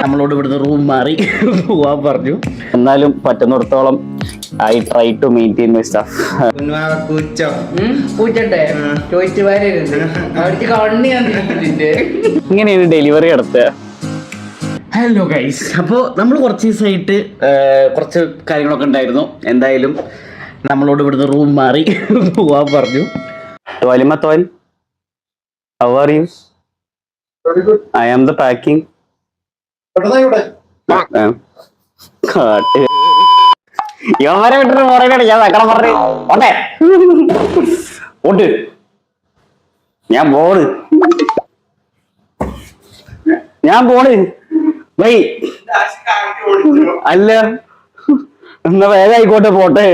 നമ്മളോട് ഇവിടുന്ന് റൂം മാറി പോവാൻ പറഞ്ഞു. എന്നാലും പറ്റുന്നിടത്തോളം I try to maintain my staff. ഇങ്ങനെയാണ് ഡെലിവറി നടത്തുക. ഹലോ ഗൈസ്, അപ്പോൾ നമ്മൾ കുറച്ച് ദിവസമായിട്ട് കുറച്ച് കാര്യങ്ങളൊക്കെ ഉണ്ടായിരുന്നു. എന്തായാലും നമ്മളോട് ഇവിടുന്ന് റൂം മാറി പോവാൻ പറഞ്ഞു. തോൽ how are you? I am the packing. യോമാരെ വിട്ടിട്ട് പോറേനാണ് ഞാൻ സങ്കടം പറഞ്ഞു. ഓട്ടെ ഓട്ട്, ഞാൻ പോണ് വൈ അല്ല, എന്നാ വേഗം ആയിക്കോട്ടെ പോട്ടെ.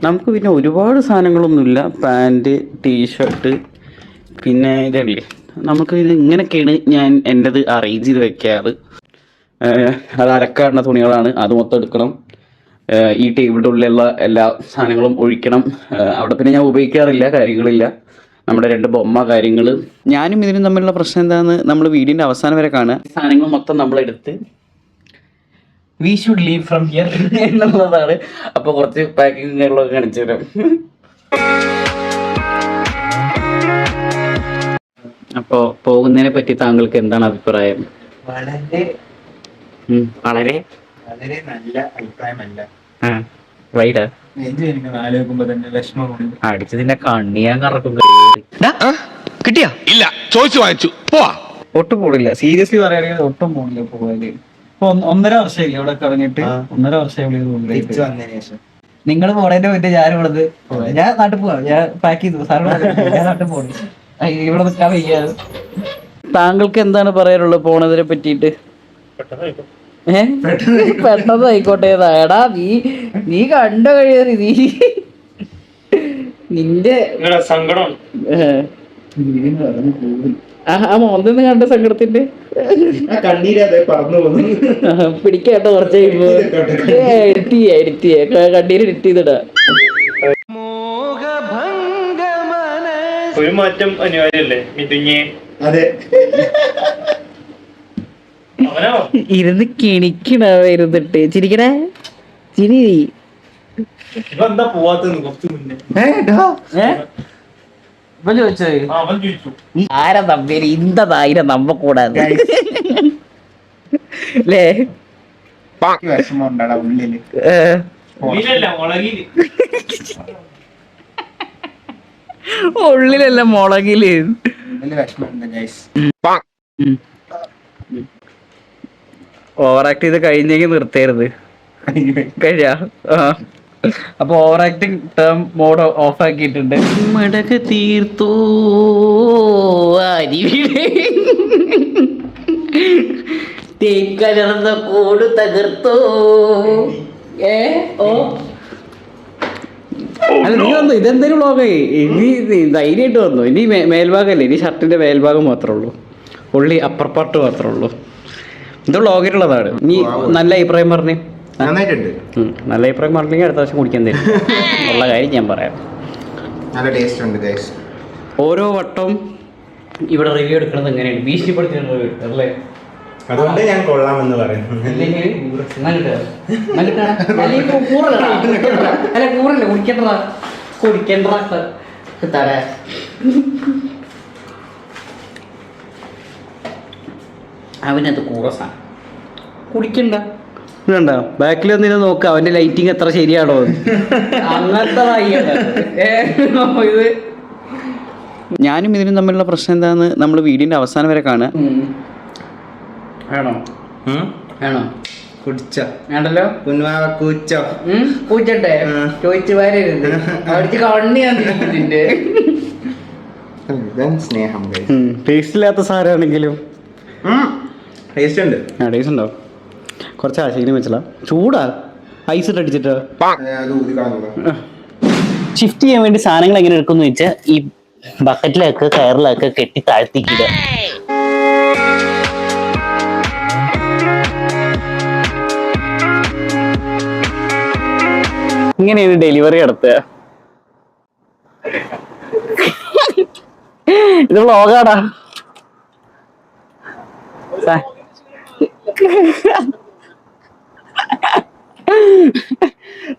നമുക്ക് പിന്നെ ഒരുപാട് സാധനങ്ങളൊന്നുമില്ല. പാൻറ്, ടീഷർട്ട്, പിന്നെ ഇതല്ലേ നമുക്ക് ഇത് ഇങ്ങനെയൊക്കെയാണ് ഞാൻ എൻ്റെത് അറേഞ്ച് ചെയ്ത് വെക്കാറ്. അത് അലക്കാറുള്ള തുണികളാണ്, അത് മൊത്തം എടുക്കണം. ഈ ടേബിളിൻ്റെ ഉള്ളിലുള്ള എല്ലാ സാധനങ്ങളും ഒഴിക്കണം. അവിടെ പിന്നെ ഞാൻ ഉപയോഗിക്കാറില്ല, കാര്യങ്ങളില്ല. നമ്മുടെ 2 ബൊമ്മ കാര്യങ്ങൾ, ഞാനും ഇതിനും തമ്മിലുള്ള പ്രശ്നം എന്താണെന്ന് നമ്മൾ വീഡിയോൻ്റെ അവസാനം വരെ കാണുക. സാധനങ്ങൾ മൊത്തം നമ്മളെടുത്ത് we should leave from here എന്നുള്ളതാണ്. അപ്പോൾ കുറച്ച് പാക്കിങ്ങുകളൊക്കെ കാണിച്ചു തരാം. അപ്പോൾ പോകുന്നതിനെ പറ്റി താങ്കൾക്ക് എന്താണ് അഭിപ്രായം? വളരെ നല്ല അഭിപ്രായമല്ല. വൈഡാ അടിച്ചതിന്റെ കണ്ണി ഞാൻ കറക്കും. കിട്ടിയാ? ഇല്ല, ചോദിച്ചു വാങ്ങിച്ചു. പോവാ. ഒട്ടും പോണില്ല, സീരിയസ്ലി പറയുകയാണെങ്കിൽ ഒട്ടും പോണില്ല. പോകാല് ഇപ്പൊ 1.5 വർഷമായി ഇവിടെ കളഞ്ഞിട്ട്. 1.5 വർഷമായി നിങ്ങൾ പോണേന്റെ മുന്നേ ഞാൻ ഇവിടുന്ന് ഞാൻ നാട്ടിൽ പോവാ. ഞാൻ പാക്ക് ചെയ്തു സാറിന് ഞാൻ നാട്ടിൽ പോണു. ഇവിടെ നിൽക്കാൻ വയ്യാതെ. താങ്കൾക്ക് എന്താണ് പറയാനുള്ളത് പോണതിനെ പറ്റിയിട്ട്? പെട്ടെന്നായിക്കോട്ടെ. എടാ നീ കണ്ടു കഴിയാറ് നീ നിന്റെ സങ്കടം മോന്തെന്ന് കണ്ട സങ്കടത്തിന്റെ പിടിക്കാട്ടോ കുറച്ച് കഴിയുമ്പോ എഡിറ്റ് കണ്ണീര് എഡിറ്റ് ചെയ്തിടാ. ഒരു മാറ്റം അനിവാര്യമല്ലേ മിഥുഞ്ഞേ? അതെ, ഇരുന്ന് കിണിക്കണ ഇരുന്നിട്ട് ചിരിക്കണേ ചിരി. എന്താ പോവാത്തന്ന് കുറച്ച് മുന്നേ ചോദിച്ചു ആരാ നമ്പര് ഇന്തായിരം നമ്മ കൂടാതെ അല്ലേ? വിഷമമുണ്ടാ ഉള്ളില്? ഉള്ളിലല്ല മുളകില് ഓവറാക്ട് ചെയ്ത് കഴിഞ്ഞെങ്കിൽ നിർത്തരുത്. കഴിയാ? അപ്പൊ over acting term mode off ആക്കിയിട്ടുണ്ട്. മടക്ക് തീർത്തോ തേക്കലർന്ന കോട് തകർത്തോ. അല്ല നീ വന്നു, ഇതെന്തായാലും വ്ളോഗായി. ഇനി ധൈര്യമായിട്ട് വന്നു. ഇനി മേൽഭാഗമല്ലേ, ഇനി ഷർട്ടിന്റെ മേൽഭാഗം മാത്രമേ ഉള്ളൂ, ഉള്ളി അപ്പർ പാർട്ട് മാത്രമേ ഉള്ളൂ. ഇത് വ്ളോഗിലുള്ളതാണ്. നീ നല്ല അഭിപ്രായം പറഞ്ഞേ. നല്ല അഭിപ്രായം പറഞ്ഞെങ്കിൽ അടുത്ത പ്രാവശ്യം കുടിക്കാൻ തരും ഉള്ള കാര്യം ഞാൻ പറയാം. നല്ല ടേസ്റ്റ് ഉണ്ട് ഗൈസ്. ഓരോ വട്ടം ഇവിടെ റിവ്യൂ എടുക്കുന്നത് എങ്ങനെയാണ് ഭീഷണിപ്പെടുത്തിയാണ് റിവ്യൂ അല്ലേ? അതുകൊണ്ട് ഞാൻ കൊള്ളാമെന്ന് പറയുന്നു. അവനത് കൂറസാ കുടിക്കണ്ട. വേണ്ട, ബാക്കിൽ വന്നിട്ട് നോക്ക അവന്റെ ലൈറ്റിങ് എത്ര ശരിയാണോ അങ്ങനത്തെ. ഇത് ഞാനും ഇതിനും തമ്മിലുള്ള പ്രശ്നം എന്താണെന്ന് നമ്മൾ വീഡിയോന്റെ അവസാനം വരെ കാണുക. വേണോ വേണോ കുടിച്ച വേണ്ടല്ലോ. കൂച്ചോ കൂച്ചട്ടെ ചോദിച്ചു വരരുത്. അടിച്ച് കണ്ണി ഇതിന്റെ സ്നേഹം. ടേസ്റ്റ് ഇല്ലാത്ത സാധനമാണെങ്കിലും ടേസ്റ്റ് ഉണ്ട്. ടേസ്റ്റ് ഉണ്ടോ? കുറച്ച് ആശയം വെച്ചല്ല ചൂടാ ഐസ് ഇട്ട് അടിച്ചിട്ട് ഷിഫ്റ്റ് ചെയ്യാൻ വേണ്ടി സാധനങ്ങൾ എങ്ങനെ എടുക്കുന്നു വെച്ചാൽ ഈ ബക്കറ്റിലൊക്കെ കയറിലൊക്കെ കെട്ടി താഴ്ത്തിക്കിടുക. ഇങ്ങനെയാണ് ഡെലിവറി നടത്തുക. ഇത് വ്ളോഗാടാ.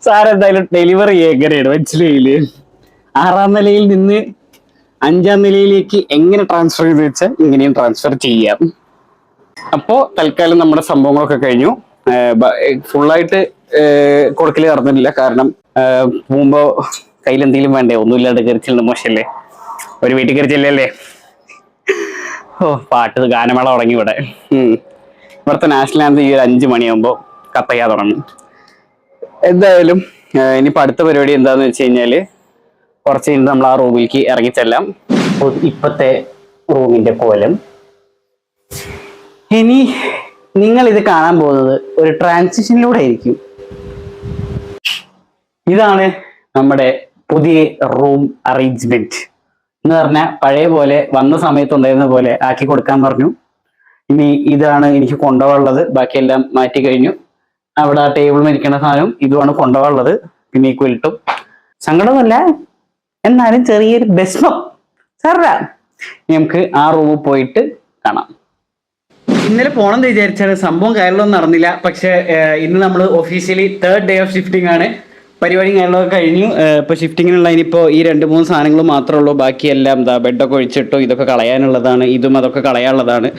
സാരെന്തായാലും ഡെലിവറി എങ്ങനെയാണ് മനസ്സിലായില്ലേ? 6ാം നിലയിൽ നിന്ന് 5ാം നിലയിലേക്ക് എങ്ങനെ ട്രാൻസ്ഫർ ചെയ്ത് വെച്ചാൽ ഇങ്ങനെയും ട്രാൻസ്ഫർ ചെയ്യാം. അപ്പോ തൽക്കാലം നമ്മുടെ സംഭവങ്ങളൊക്കെ കഴിഞ്ഞു. ഫുള്ളായിട്ട് കൊടുക്കല് നടന്നിട്ടില്ല. കാരണം പോകുമ്പോ കയ്യിൽ എന്തെങ്കിലും വേണ്ടേ, ഒന്നുമില്ലാണ്ട് കയറിച്ചില്ല മോശല്ലേ, ഒരു വീട്ടിൽ കയറി ചെല്ലല്ലേ. പാട്ട് ഗാനമേള തുടങ്ങി ഇവിടെ. ഇവിടുത്തെ നാഷണൽ ആന്തം ഈ ഒരു 5 മണിയാകുമ്പോൾ കത്തയ്യാ തുടങ്ങും. എന്തായാലും ഇനിയിപ്പോൾ അടുത്ത പരിപാടി എന്താന്ന് വെച്ച് കഴിഞ്ഞാല് കുറച്ച് കഴിഞ്ഞ് നമ്മൾ ആ റൂമിലേക്ക് ഇറങ്ങിച്ചെല്ലാം. ഇപ്പത്തെ റൂമിന്റെ കോലം. ഇനി നിങ്ങൾ ഇത് കാണാൻ പോകുന്നത് ഒരു ട്രാൻസിഷനിലൂടെ ആയിരിക്കും. ഇതാണ് നമ്മുടെ പുതിയ റൂം അറേഞ്ച്മെന്റ് എന്ന് പറഞ്ഞാൽ പഴയ പോലെ വന്ന സമയത്ത് ഉണ്ടായിരുന്ന പോലെ ആക്കി കൊടുക്കാൻ പറഞ്ഞു. ഇനി ഇതാണ് എനിക്ക് കൊണ്ടുപോകാനുള്ളത്. ബാക്കിയെല്ലാം മാറ്റി കഴിഞ്ഞു. അവിടെ ആ ടേബിൾ മരിക്കുന്ന സാധനം ഇതുമാണ് കൊണ്ടുപോകാനുള്ളത്. പിന്നെ ഈ ക്വിൽട്ടും. സങ്കടമല്ല, എന്നാലും ചെറിയൊരു ബെസ്മം സാറാ. നമുക്ക് ആ റൂമിൽ പോയിട്ട് കാണാം. ഇന്നലെ പോണെന്ന് വിചാരിച്ചാണ്, സംഭവം കാര്യങ്ങളൊന്നും നടന്നില്ല. പക്ഷെ ഇന്ന് നമ്മൾ officially 3rd day of shifting ആണ്. പരിപാടിയും കാര്യങ്ങളൊക്കെ കഴിഞ്ഞു. ഇപ്പോൾ ഷിഫ്റ്റിങ്ങിനുള്ള ഇനിയിപ്പോൾ ഈ 2-3 സാധനങ്ങൾ മാത്രമേ ഉള്ളൂ. ബാക്കിയെല്ലാം എന്താ ബെഡൊക്കെ ഒഴിച്ചിട്ടു. ഇതൊക്കെ കളയാനുള്ളതാണ്, ഇതും അതൊക്കെ കളയാനുള്ളതാണ്.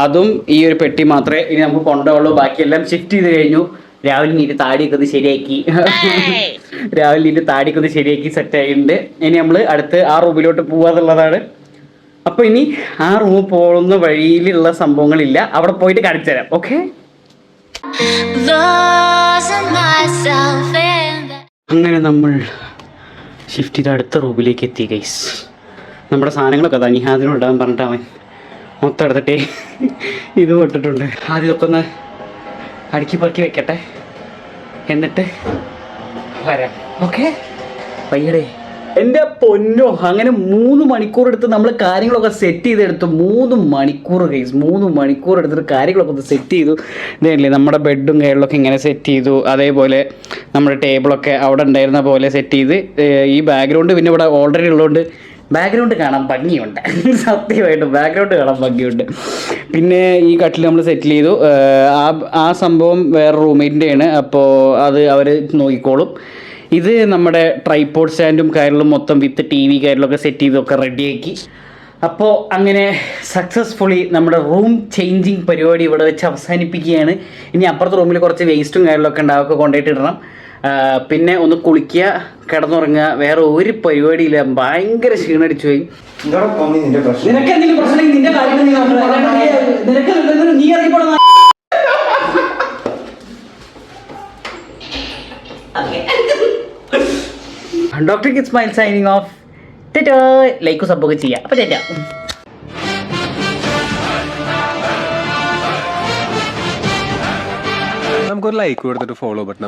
അതും ഈ ഒരു പെട്ടി മാത്രമേ ഇനി നമുക്ക് കൊണ്ടുപോകുള്ളൂ. ബാക്കിയെല്ലാം ഷിഫ്റ്റ് ചെയ്ത് കഴിഞ്ഞു. രാവിലെ നീറ്റ് താടിയൊക്കെ ഒന്ന് ശരിയാക്കി സെറ്റ് ആയിട്ടുണ്ട്. ഇനി നമ്മൾ അടുത്ത് ആ റൂമിലോട്ട് പോവാന്നുള്ളതാണ്. അപ്പൊ ഇനി ആ റൂമിൽ പോകുന്ന വഴിയിലുള്ള സംഭവങ്ങളില്ല, അവിടെ പോയിട്ട് കാണിച്ചു തരാം. ഓക്കെ, അങ്ങനെ നമ്മൾ ഷിഫ്റ്റ് ചെയ്ത് അടുത്ത റൂമിലേക്ക് എത്തി ഗൈസ്. നമ്മുടെ സാധനങ്ങളൊക്കെ അതാ നിഹാദിനും ഇടാൻ പറഞ്ഞിട്ട് അവൻ മൊത്തം എടുത്തിട്ടേ ഇത് ഇട്ടിട്ടുണ്ട്. ആദ്യം ഇതൊക്കെ ഒന്ന് അടുക്കി പറക്കി വെക്കട്ടെ, എന്നിട്ട് വരാം. ഓക്കെ, പയ്യടേ. എൻ്റെ പൊന്നോ, അങ്ങനെ 3 മണിക്കൂർ എടുത്ത് നമ്മൾ കാര്യങ്ങളൊക്കെ സെറ്റ് ചെയ്തെടുത്തു. 3 മണിക്കൂർ ഗൈസ്, 3 മണിക്കൂർ എടുത്തിട്ട് കാര്യങ്ങളൊക്കെ ഒന്ന് സെറ്റ് ചെയ്തു. ഇതല്ലേ നമ്മുടെ ബെഡും കാര്യങ്ങളൊക്കെ ഇങ്ങനെ സെറ്റ് ചെയ്തു. അതേപോലെ നമ്മുടെ ടേബിളൊക്കെ അവിടെ ഉണ്ടായിരുന്ന പോലെ സെറ്റ് ചെയ്ത്. ഈ ബാക്ക്ഗ്രൗണ്ട് പിന്നെ ഇവിടെ ഓൾറെഡി ഉള്ളതുകൊണ്ട് ബാക്ക്ഗ്രൗണ്ട് കാണാൻ ഭംഗിയുണ്ട്. സത്യമായിട്ടും ബാക്ക്ഗ്രൗണ്ട് കാണാൻ ഭംഗിയുണ്ട്. പിന്നെ ഈ കട്ടിൽ നമ്മൾ സെറ്റിൽ ചെയ്തു. ആ സംഭവം വേറെ റൂംമേറ്റിൻ്റെയാണ്, അപ്പോൾ അത് അവർ നോക്കിക്കോളും. ഇത് നമ്മുടെ ട്രൈപോഡ് സ്റ്റാൻഡും കാര്യങ്ങളും മൊത്തം വിത്ത് TV കാര്യങ്ങളൊക്കെ സെറ്റ് ചെയ്തൊക്കെ റെഡിയാക്കി. അപ്പോൾ അങ്ങനെ സക്സസ്ഫുള്ളി നമ്മുടെ റൂം ചേഞ്ചിങ് പരിപാടി ഇവിടെ വെച്ച് അവസാനിപ്പിക്കുകയാണ്. ഇനി അപ്പുറത്തെ റൂമിൽ കുറച്ച് വേസ്റ്റും കാര്യങ്ങളൊക്കെ ഉണ്ട്, അതൊക്കെ കൊണ്ടുപോയിട്ട് ഇടണം. പിന്നെ ഒന്ന് കുളിക്കുക, കിടന്നുറങ്ങുക, വേറെ ഒരു പരിപാടിയില്ല. ഭയങ്കര ക്ഷീണടിച്ചു പോയി. നിനക്ക് എന്തെങ്കിലും പ്രശ്നം നിന്റെ കാര്യങ്ങൾ നീ അറിയപ്പെടുന്ന ഡോക്ടർ ഇസ്മായിൽ സൈനിങ് ഓഫ്. ലൈക്കും സബ്ബൊക്കെ ചെയ്യാം. അപ്പൊ ചേട്ടാ നമുക്കൊരു ലൈക്ക് കൊടുത്തിട്ട് ഫോളോ ബട്ടൺ